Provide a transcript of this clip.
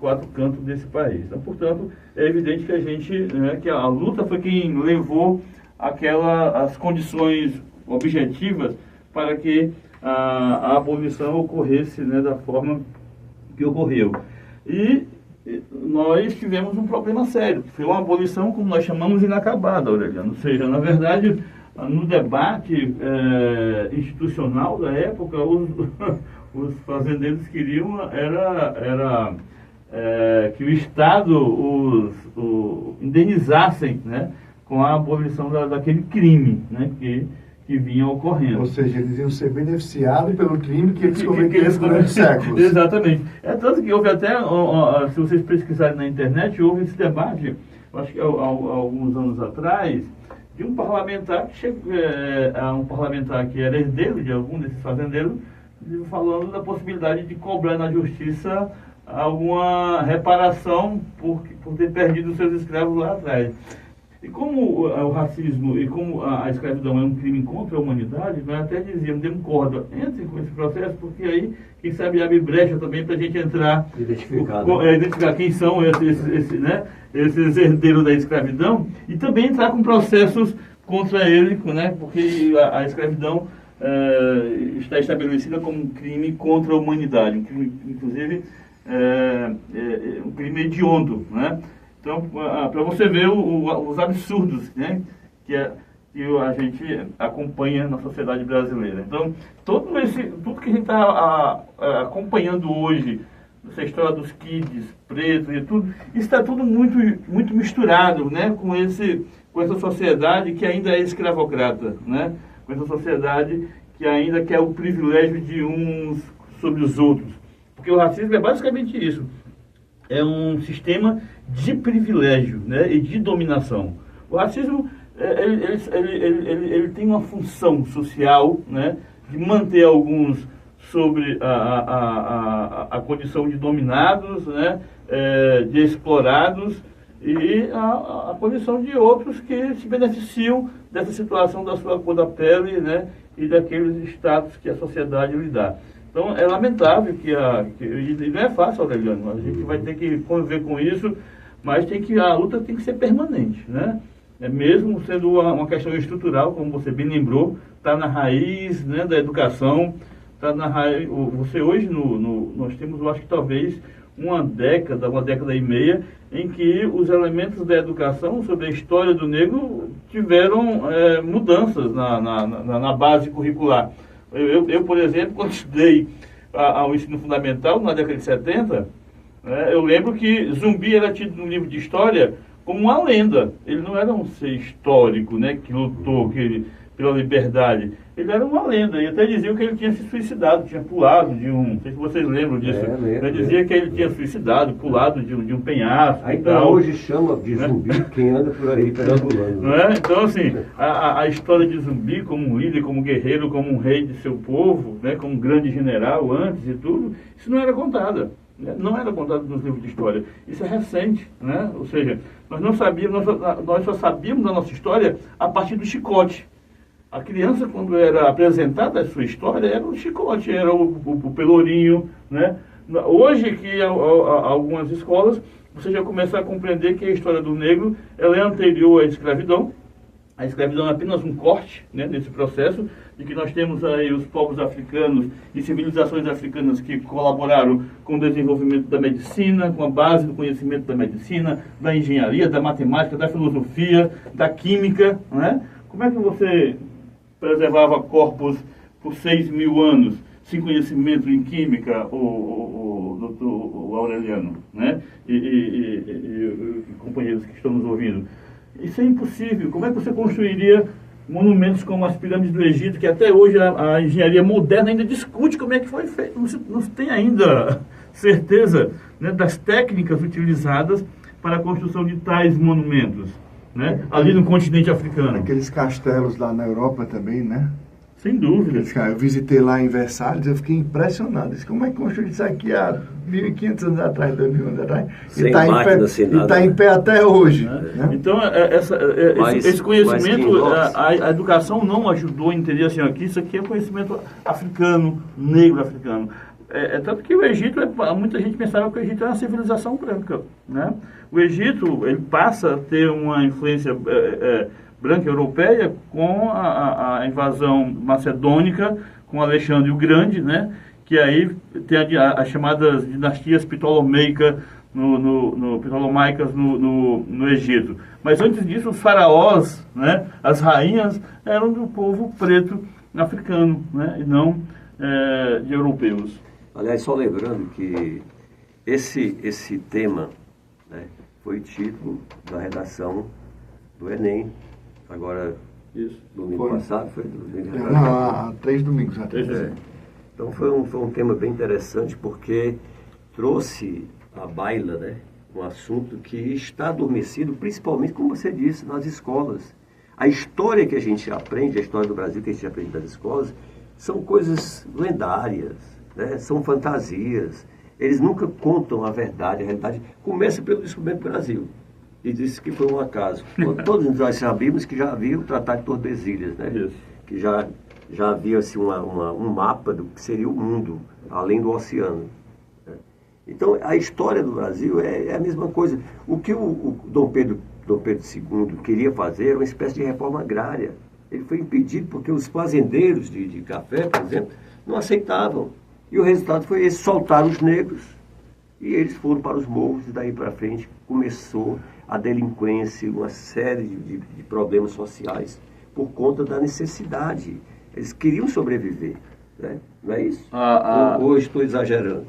quatro cantos desse país. Então, portanto, é evidente que que a luta foi quem levou as condições objetivas para que a abolição ocorresse, né, da forma que ocorreu. E nós tivemos um problema sério, que foi uma abolição, como nós chamamos, inacabada, Aureliano. Ou seja, na verdade, no debate institucional da época, os fazendeiros queriam que o Estado indenizassem, né, com a abolição daquele crime, né, que vinha ocorrendo. Ou seja, eles iam ser beneficiados pelo crime que eles cometeram durante séculos. Exatamente. É tanto que houve até, se vocês pesquisarem na internet, houve esse debate, acho que há alguns anos atrás, de um parlamentar que era herdeiro de algum desses fazendeiros, falando da possibilidade de cobrar na justiça alguma reparação por ter perdido seus escravos lá atrás. E como o racismo e como a escravidão é um crime contra a humanidade, nós até dizíamos, demos corda, entre com esse processo, porque aí, quem sabe, abre brecha também para a gente entrar, identificar quem são esses herdeiros da escravidão, e também entrar com processos contra ele, né, porque a escravidão está estabelecida como um crime contra a humanidade, um crime, inclusive, um crime hediondo, né? Então, para você ver os absurdos, né, que a gente acompanha na sociedade brasileira. Então, tudo que a gente está acompanhando hoje, essa história dos kids pretos e tudo, isso está tudo muito, muito misturado, né, com essa sociedade que ainda é escravocrata, né, com essa sociedade que ainda quer o privilégio de uns sobre os outros. Porque o racismo é basicamente isso. É um sistema de privilégio, né, e de dominação. O racismo ele tem uma função social, né, de manter alguns sobre a condição de dominados, né, de explorados, e a condição de outros que se beneficiam dessa situação da sua cor da pele, né, e daqueles status que a sociedade lhe dá. Então, é lamentável e não é fácil, Aureliano, a gente vai ter que conviver com isso, mas a luta tem que ser permanente, né? Mesmo sendo uma questão estrutural, como você bem lembrou, está na raiz, né, da educação, está na raiz. Você hoje, nós temos, eu acho que talvez, uma década e meia, em que os elementos da educação sobre a história do negro tiveram mudanças na base curricular. Eu, por exemplo, quando estudei ao ensino fundamental, na década de 70, eu lembro que Zumbi era tido no livro de história como uma lenda. Ele não era um ser histórico, né, que lutou pela liberdade. Ele era uma lenda. E até diziam que ele tinha se suicidado, tinha pulado de um... Não sei se vocês lembram disso. Ele dizia que ele tinha suicidado, pulado de um penhasco. Ainda hoje chama de Zumbi quem anda por aí perambulando. Não é? Então, assim, a história de Zumbi como um líder, como um guerreiro, como um rei de seu povo, né, como um grande general antes e tudo, isso não era contada. Não era contado nos livros de história. Isso é recente, né? Ou seja, nós não sabíamos, nós só sabíamos da nossa história a partir do chicote. A criança, quando era apresentada a sua história, era o chicote, era o pelourinho, né? Hoje, que algumas escolas, você já começa a compreender que a história do negro ela é anterior à escravidão. A escravidão é apenas um corte, né, nesse processo, de que nós temos aí os povos africanos e civilizações africanas que colaboraram com o desenvolvimento da medicina, com a base do conhecimento da medicina, da engenharia, da matemática, da filosofia, da química, né? Como é que você preservava corpos por 6.000 anos sem conhecimento em química, o doutor Aureliano, né? E companheiros que estão nos ouvindo? Isso é impossível. Como é que você construiria monumentos como as pirâmides do Egito, que até hoje a engenharia moderna ainda discute como é que foi feito? Não se tem ainda certeza, né, das técnicas utilizadas para a construção de tais monumentos, né, ali no continente africano. Aqueles castelos lá na Europa também, né? Sem dúvida. Eu visitei lá em Versalhes, eu fiquei impressionado. Disse, como é que construiu isso aqui há 1.500 anos atrás, 2.000 anos atrás? Sem máquina, sem nada. E está em pé até hoje. Né? Então, esse conhecimento, a educação não ajudou a entender assim, aqui, isso aqui é conhecimento africano, negro africano. Tanto que o Egito, muita gente pensava que o Egito era uma civilização branca, né? O Egito, ele passa a ter uma influência branca europeia com a invasão macedônica, com Alexandre o Grande, né? Que aí tem as chamadas dinastias ptolomeicas no Egito. Mas antes disso, os faraós, né? As rainhas eram do povo preto africano, né? E não de europeus. Aliás, só lembrando que esse tema, né, foi título da redação do Enem. Agora, Isso. domingo passado, foi domingo Não, há 3 domingos atrás. Então foi um tema bem interessante, porque trouxe à baila, né, um assunto que está adormecido, principalmente, como você disse, nas escolas. A história que a gente aprende, a história do Brasil que a gente aprende nas escolas, são coisas lendárias, né? São fantasias. Eles nunca contam a verdade. A realidade começa pelo descobrimento do Brasil. E disse que foi um acaso. Todos nós sabíamos que já havia o Tratado de Tordesilhas, né? Isso. Que já havia assim, um mapa do que seria o mundo, além do oceano. Né? Então, a história do Brasil é a mesma coisa. O que o Dom Pedro II queria fazer era uma espécie de reforma agrária. Ele foi impedido porque os fazendeiros de café, por exemplo, não aceitavam. E o resultado foi esse: soltar os negros. E eles foram para os morros, e daí para frente começou a delinquência, uma série de problemas sociais, por conta da necessidade. Eles queriam sobreviver, né? Não é isso? Ou estou exagerando?